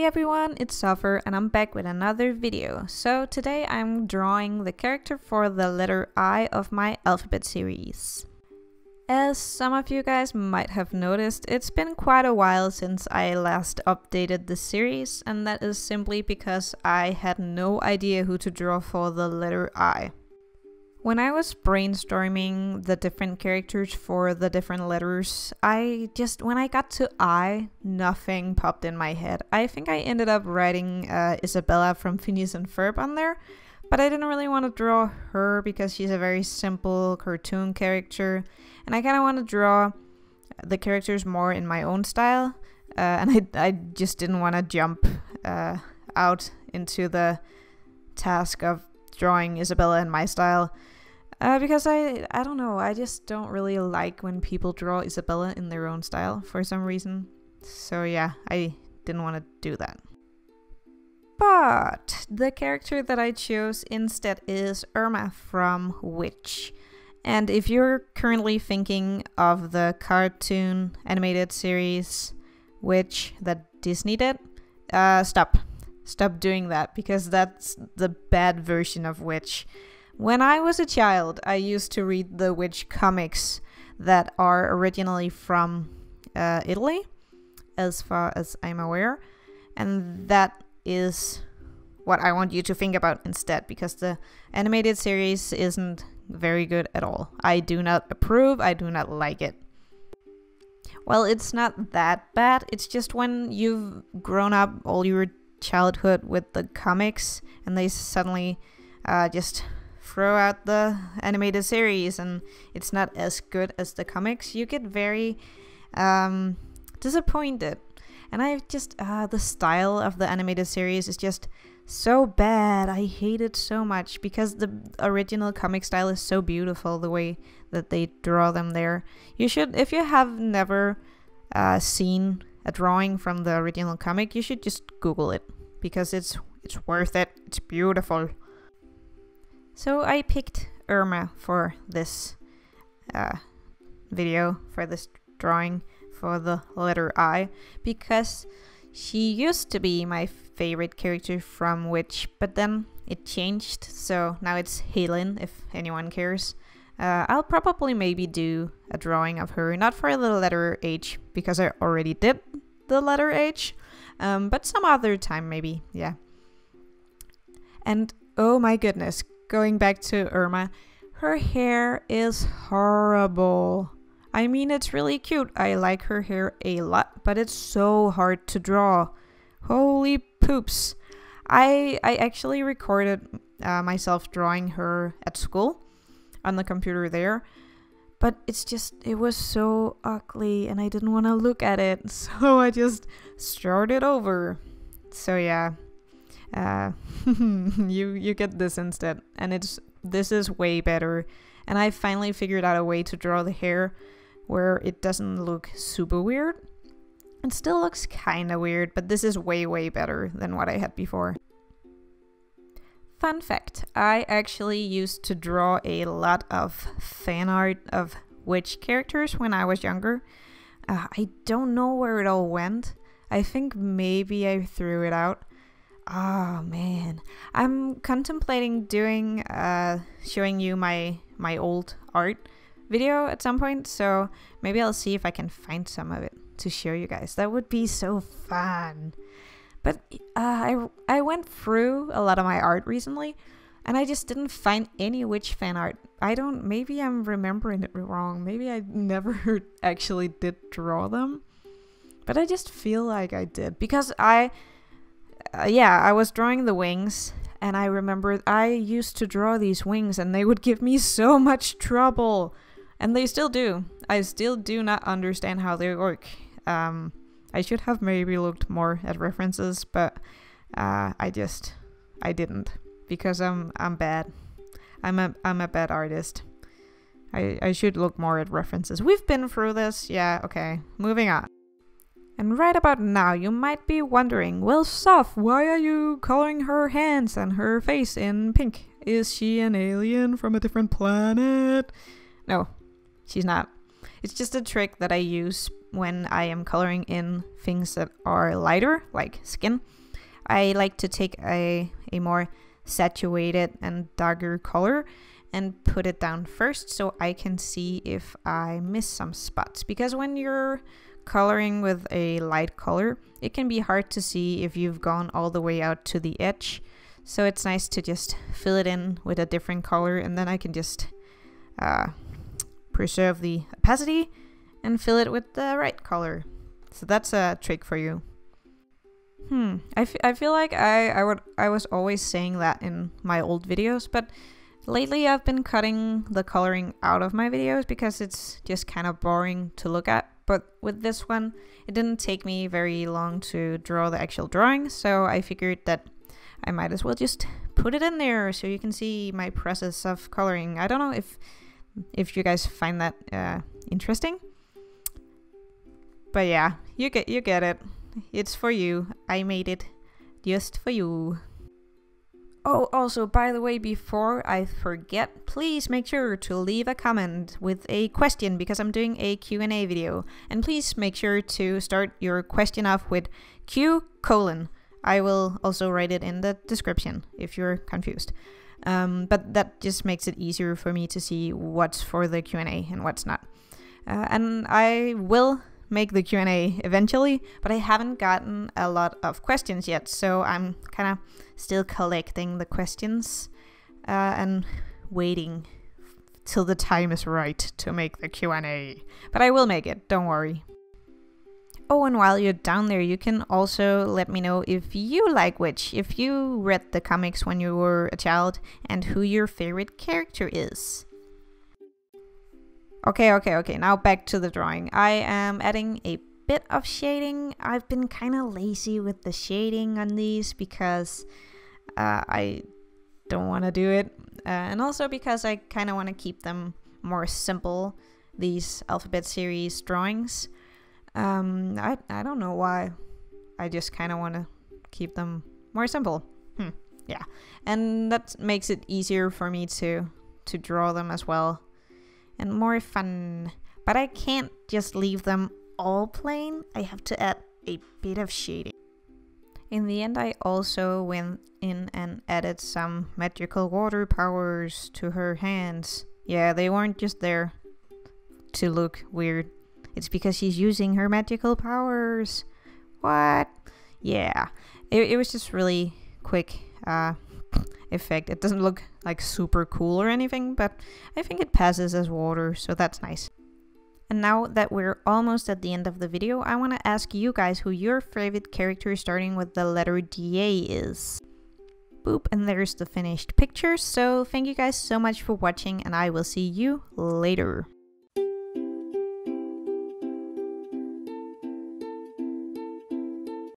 everyone, it's Suffer and I'm back with another video. So today I'm drawing the character for the letter I of my alphabet series. As some of you guys might have noticed, it's been quite a while since I last updated the series, and that is simply because I had no idea who to draw for the letter I. When I was brainstorming the different characters for the different letters, when I got to I, nothing popped in my head. I think I ended up writing Isabella from Phineas and Ferb on there, but I didn't really want to draw her because she's a very simple cartoon character, and I kind of want to draw the characters more in my own style, and I just didn't want to jump out into the task of drawing Isabella in my style. Because I don't know, I just don't really like when people draw Isabella in their own style for some reason. So yeah, I didn't want to do that. But the character that I chose instead is Irma from w.i.t.c.h. And if you're currently thinking of the cartoon animated series w.i.t.c.h. that Disney did, stop doing that, because that's the bad version of w.i.t.c.h. When I was a child, I used to read the w.i.t.c.h. comics that are originally from Italy, as far as I'm aware, and that is what I want you to think about instead, because the animated series isn't very good at all. I do not approve, I do not like it. Well, it's not that bad, it's just when you've grown up all your childhood with the comics and they suddenly just throw out the animated series and it's not as good as the comics, you get very disappointed. And I just the style of the animated series is just so bad. I hate it so much because the original comic style is so beautiful, the way that they draw them there. You should, if you have never seen a drawing from the original comic, you should just Google it, because it's worth it. It's beautiful. So I picked Irma for this video, for this drawing for the letter I, because she used to be my favorite character from w.i.t.c.h, but then it changed, so now it's Helen, if anyone cares. I'll probably maybe do a drawing of her, not for the letter H, because I already did the letter H, but some other time maybe, yeah. And oh my goodness, going back to Irma, her hair is horrible. I mean, it's really cute. I like her hair a lot, but it's so hard to draw. Holy poops. I actually recorded myself drawing her at school on the computer there, but it was so ugly and I didn't want to look at it, so I just started over. So yeah. You get this instead, and this is way better, and I finally figured out a way to draw the hair where it doesn't look super weird. It still looks kind of weird, but this is way better than what I had before. Fun fact, I actually used to draw a lot of fan art of w.i.t.c.h characters when I was younger. I don't know where it all went. I think maybe I threw it out. Oh man, I'm contemplating doing showing you my old art video at some point, so maybe I'll see if I can find some of it to show you guys. That would be so fun. But I went through a lot of my art recently, and I just didn't find any w.i.t.c.h fan art. Maybe I'm remembering it wrong. Maybe I never actually did draw them, but I just feel like I did, because I was drawing the wings, and I remember I used to draw these wings and they would give me so much trouble, and they still do. I still do not understand how they work. I should have maybe looked more at references, but I didn't, because I'm bad. I'm a bad artist. I should look more at references. We've been through this. Yeah, okay, moving on. And right about now, you might be wondering, well, Soph, why are you coloring her hands and her face in pink? Is she an alien from a different planet? No, she's not. It's just a trick that I use when I am coloring in things that are lighter, like skin. I like to take a more saturated and darker color and put it down first so I can see if I miss some spots. Because when you're coloring with a light color, it can be hard to see if you've gone all the way out to the edge. So it's nice to just fill it in with a different color, and then I can just preserve the opacity and fill it with the right color. So that's a trick for you. I feel like I was always saying that in my old videos, but lately I've been cutting the coloring out of my videos because it's just kind of boring to look at. But with this one, it didn't take me very long to draw the actual drawing, so I figured that I might as well just put it in there so you can see my process of coloring. I don't know if you guys find that interesting, but yeah, you get it. It's for you. I made it just for you. Oh, also, by the way, before I forget, please make sure to leave a comment with a question because I'm doing a Q&A video. And please make sure to start your question off with Q:. I will also write it in the description if you're confused. But that just makes it easier for me to see what's for the Q&A and what's not. And I will make the Q&A eventually, but I haven't gotten a lot of questions yet, so I'm kind of still collecting the questions and waiting till the time is right to make the Q&A. But I will make it, don't worry. Oh, and while you're down there, you can also let me know if you like w.i.t.c.h, if you read the comics when you were a child, and who your favorite character is. Okay, now back to the drawing. I am adding a bit of shading. I've been kind of lazy with the shading on these because I don't want to do it. And also because I kind of want to keep them more simple, these alphabet series drawings. I don't know why. I just kind of want to keep them more simple. Yeah. And that makes it easier for me to draw them as well. And more fun. But I can't just leave them all plain. I have to add a bit of shading. In the end, I also went in and added some magical water powers to her hands. Yeah, they weren't just there to look weird. It's because she's using her magical powers. What? Yeah. It was just really quick effect. It doesn't look like super cool or anything, but I think it passes as water, so that's nice. And now that we're almost at the end of the video, I want to ask you guys who your favorite character starting with the letter DA is. Boop, and there's the finished picture. So thank you guys so much for watching, and I will see you later.